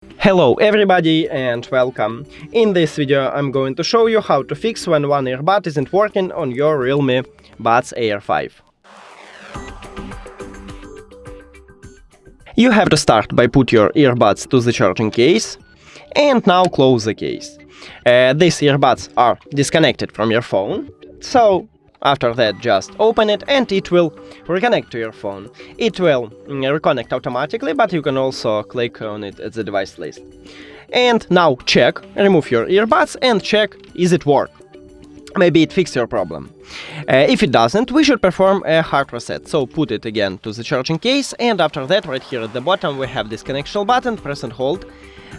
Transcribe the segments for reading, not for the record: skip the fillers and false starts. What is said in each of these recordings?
Hello everybody and welcome. In this video I'm going to show you how to fix when one earbud isn't working on your Realme Buds Air 5. You have to start by put your earbuds to the charging case and now close the case. These earbuds are disconnected from your phone, so after that just open it and it will reconnect to your phone. It will reconnect automatically, but you can also click on it at the device list. And now remove your earbuds and check is it work. Maybe it fixed your problem. If it doesn't, we should perform a hard reset. So put it again to the charging case, and after that right here at the bottom we have this connection button, press and hold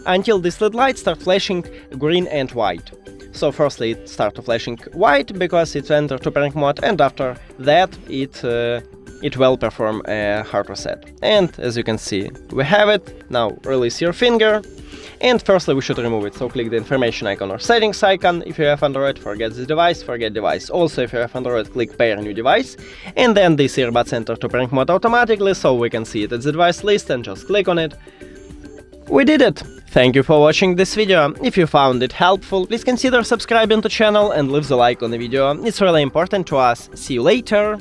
until this LED light starts flashing green and white. So firstly it starts flashing white because it's entered to pairing mode, and after that it will perform a hard reset. And as you can see, we have it. Now release your finger, and firstly we should remove it. So click the information icon or settings icon. If you have Android, forget this device, forget device. Also if you have Android, click pair new device, and then this earbuds enter to pairing mode automatically, so we can see it at the device list and just click on it. We did it! Thank you for watching this video. If you found it helpful, please consider subscribing to the channel and leave the like on the video. It's really important to us. See you later!